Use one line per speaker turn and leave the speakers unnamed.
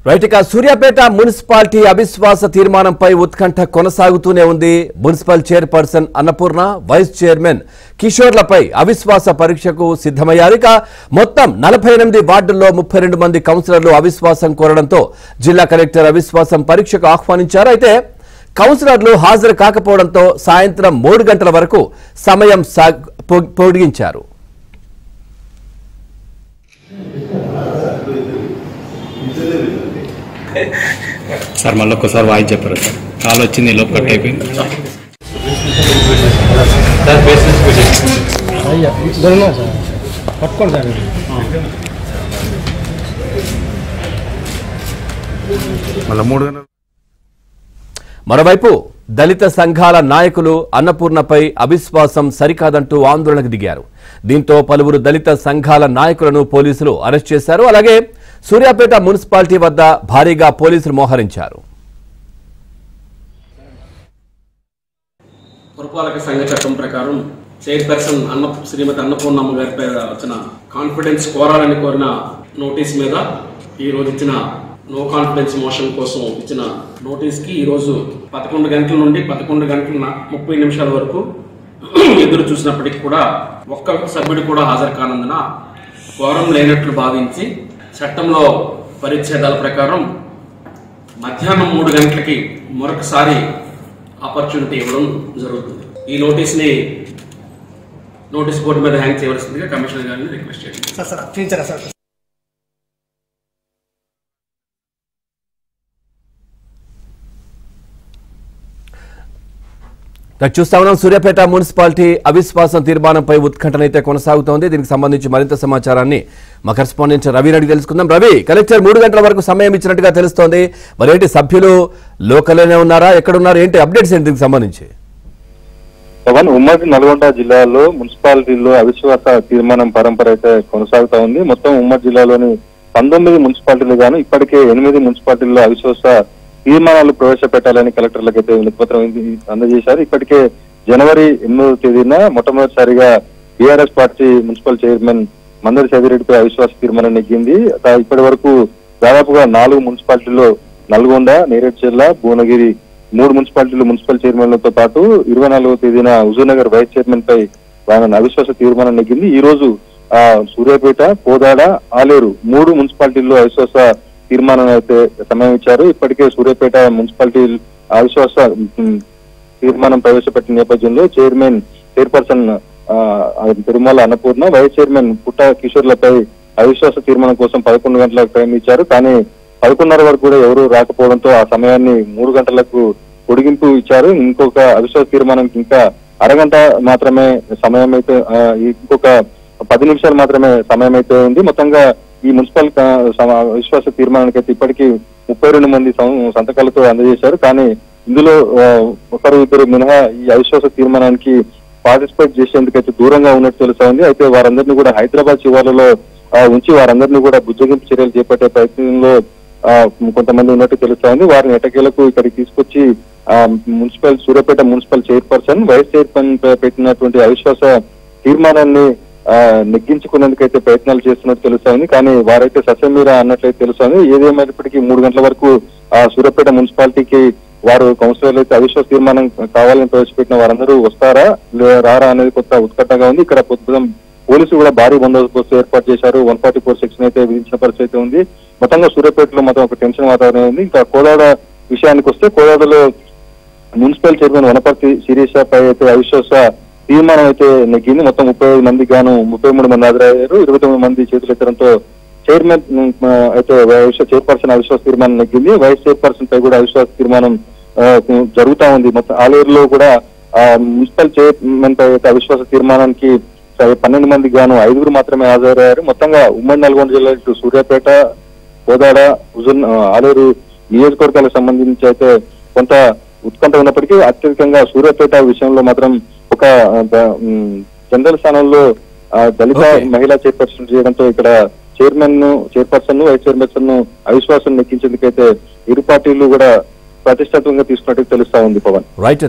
Right ఇక Suryapet municipality అవిశ్వాస తీర్మానంపై ఉత్కంఠ కొనసాగుతూనే ఉంది. Municipal chairperson Annapurna, vice chairman కిషోర్లపై అవిశ్వాస పరీక్షకు సిద్ధమయ్యారు. ఇక మొత్తం 48 వార్డుల్లో 32 మంది కౌన్సిలర్లు అవిశ్వాసం కోరడంతో జిల్లా కలెక్టర్ అవిశ్వాసం పరీక్షకు ఆహ్వానించారు. అయితే కౌన్సిలర్లు హాజరు కాకపోవడంతో సాయంత్రం 3 గంటల వరకు సమయం పొడిగించారు.
సార్ మళ్ళీ ఒక్కసారి వాయిస్ చెప్పారు సార్. కాల్ వచ్చింది లోపు కట్ అయిపోయింది. మరోవైపు దళిత సంఘాల నాయకులు అన్నపూర్ణపై అవిశ్వాసం సరికాదంటూ ఆందోళనకు దిగారు. దీంతో పలువురు దళిత సంఘాల నాయకులను పోలీసులు అరెస్ట్ చేశారు. అలాగే సూర్యాపేట మున్సిపాలిటీ వద్ద భారీగా పోలీసులు మోహరించారు.
పురపాలక సంఘ చట్టం ప్రకారం చైర్పర్సన్ శ్రీమతి అన్నపూర్ణమ్మ గారిపై వచ్చిన కాన్ఫిడెన్స్ కోరాలని కోరిన నోటీస్ మీద ఈరోజు ఇచ్చిన నో కాన్ఫిడెన్స్ మోషన్ కోసం ఇచ్చిన నోటీస్కి ఈరోజు 11 గంటల నుండి 11 గంటల 30 నిమిషాల వరకు ఎదురు చూసినప్పటికీ కూడా ఒక్క సభ్యుడు కూడా హాజరు కానందున కోరం లేనట్లు భావించి చట్టంలో పరిచ్ఛేదాల ప్రకారం మధ్యాహ్నం 3 గంటలకి మరొకసారి ఆపర్చునిటీ ఇవ్వడం జరుగుతుంది. ఈ నోటీస్ బోర్డు మీద హ్యాంగ్ చేయవలసిందిగా కమిషనర్ గారిని రిక్వెస్ట్ చేయండి.
చూస్తా ఉన్నాం. సూర్యాపేట మున్సిపాలిటీ అవిశ్వాసం తీర్మానంపై ఉత్కంఠనైతే కొనసాగుతోంది. దీనికి సంబంధించి మరింత సమాచారాన్ని మా కరెస్పాండెంట్ రవి అడిగి తెలుసుకుందాం. రవి, కలెక్టర్ 3 గంటల వరకు సమయం ఇచ్చినట్టుగా తెలుస్తోంది. మరేంటి, సభ్యులు లోకల్లోనే ఉన్నారా, ఎక్కడున్నారు, ఏంటి అప్డేట్స్ ఏంటి దీనికి సంబంధించి?
ఉమ్మడి నల్గొండ జిల్లాలో మున్సిపాలిటీల్లో అవిశ్వాస తీర్మానం పరంపర అయితే కొనసాగుతా ఉంది. మొత్తం ఉమ్మడి జిల్లాలోని 19 మున్సిపాలిటీలు గాను ఇప్పటికే 8 మున్సిపాలిటీల్లో అవిశ్వాస తీర్మానాలు ప్రవేశపెట్టాలని కలెక్టర్లకు అయితే వినతిపత్రం అందజేశారు. ఇప్పటికే జనవరి 8వ తేదీన మొట్టమొదటిసారిగా టీఆర్ఎస్ పార్టీ మున్సిపల్ చైర్మన్ మందరి సైదిరెడ్డిపై అవిశ్వాస తీర్మానం నెగ్గింది. ఇప్పటి వరకు దాదాపుగా 4 మున్సిపాలిటీల్లో నల్గొండ, నేరేడ్ జిల్లా, భువనగిరి 3 మున్సిపాలిటీలు మున్సిపల్ చైర్మన్లతో పాటు 24వ తేదీన హుజూర్నగర్ వైస్ చైర్మన్ పై అవిశ్వాస తీర్మానం నెగ్గింది. ఈ రోజు సూర్యాపేట, కోదాడ, ఆలేరు 3 మున్సిపాలిటీల్లో అవిశ్వాస తీర్మానం అయితే సమయం ఇచ్చారు. ఇప్పటికే సూర్యాపేట మున్సిపాలిటీ అవిశ్వాస తీర్మానం ప్రవేశపెట్టిన నేపథ్యంలో chairperson Tirumala Annapurna, vice chairman Putta కిషోర్లపై అవిశ్వాస తీర్మానం కోసం 11 గంటలకు టైం ఇచ్చారు. కానీ 11:30 వరకు కూడా ఎవరూ రాకపోవడంతో ఆ సమయాన్ని 3 గంటలకు పొడిగింపు ఇచ్చారు. ఇంకొక అవిశ్వాస తీర్మానానికి ఇంకా అరగంట మాత్రమే సమయం అయితే, ఇంకొక 10 నిమిషాలు మాత్రమే సమయం అయితే ఉంది. మొత్తంగా ఈ మున్సిపల్ విశ్వాస తీర్మానానికి అయితే ఇప్పటికీ 32 మంది సంతకాలతో అందజేశారు. కానీ ఇందులో 1-2 మినహా ఈ అవిశ్వాస తీర్మానానికి పార్టిసిపేట్ చేసేందుకైతే దూరంగా ఉన్నట్టు తెలుస్తా ఉంది. అయితే వారందరినీ కూడా హైదరాబాద్ శివార్లలో ఉంచి వారందరినీ కూడా బుజ్జగింపు చర్యలు చేపట్టే ప్రయత్నంలో కొంతమంది ఉన్నట్టు తెలుస్తా ఉంది. వారిని ఎటకేలకు ఇక్కడికి తీసుకొచ్చి Suryapet municipal chairperson, vice chairman పెట్టినటువంటి అవిశ్వాస తీర్మానాన్ని నెగ్గించుకునేందుకైతే ప్రయత్నాలు చేస్తున్నట్టు తెలుస్తా ఉంది. కానీ వారైతే ససమీరా అన్నట్లయితే తెలుస్తా ఉంది. ఏదేమైనప్పటికీ 3 గంటల వరకు సూర్యాపేట మున్సిపాలిటీకి వారు కౌన్సిలర్లు అయితే అవిశ్వాస తీర్మానం కావాలని ప్రవేశపెట్టిన వారందరూ వస్తారా రారా అనేది కొత్త ఉత్కంఠగా ఉంది. ఇక్కడ పొద్దున పోలీసులు కూడా భారీ బందోబస్తు ఏర్పాటు చేశారు. 144 సెక్షన్ అయితే విధించిన పరిస్థితి ఉంది. మొత్తంగా సూర్యాపేటలో మొత్తం ఒక టెన్షన్ వాతావరణం ఉంది. ఇంకా కోదాడ విషయానికి వస్తే, కోదాడలో మున్సిపల్ చైర్మన్ వనపర్తి శిరీషపై అయితే అవిశ్వాస తీర్మానం అయితే నెగ్గింది. మొత్తం 35 మందికి గాను 33 మంది హాజరయ్యారు. 29 మంది చేతులెత్తడంతో చైర్మన్ అయితే చైర్పర్సన్ అవిశ్వాస తీర్మానం నెగ్గింది. వైస్ చైర్పర్సన్ పై కూడా అవిశ్వాస తీర్మానం జరుగుతా ఉంది. మొత్తం ఆలేరులో కూడా మున్సిపల్ చైర్మన్ పై అయితే అవిశ్వాస తీర్మానానికి 12 మందికి గాను 5 మాత్రమే హాజరయ్యారు. మొత్తంగా ఉమ్మడి నల్గొండ జిల్లా ఇటు సూర్యాపేట, కోదాడ, ఆలేరు నియోజకవర్గాలకు సంబంధించి అయితే కొంత ఉత్కంఠ ఉన్నప్పటికీ అత్యధికంగా సూర్యాపేట విషయంలో మాత్రం ఒక జనరల్ స్థానంలో దళిత మహిళా చైర్పర్సన్ చేయడంతో ఇక్కడ చైర్పర్సన్, వైస్ చైర్పర్సన్ అవిశ్వాసం నెక్కించేందుకైతే ఇరు పార్టీలు కూడా ప్రతిష్టాత్మకంగా తీసుకున్నట్టు తెలుస్తా ఉంది. పవన్,
రైట్.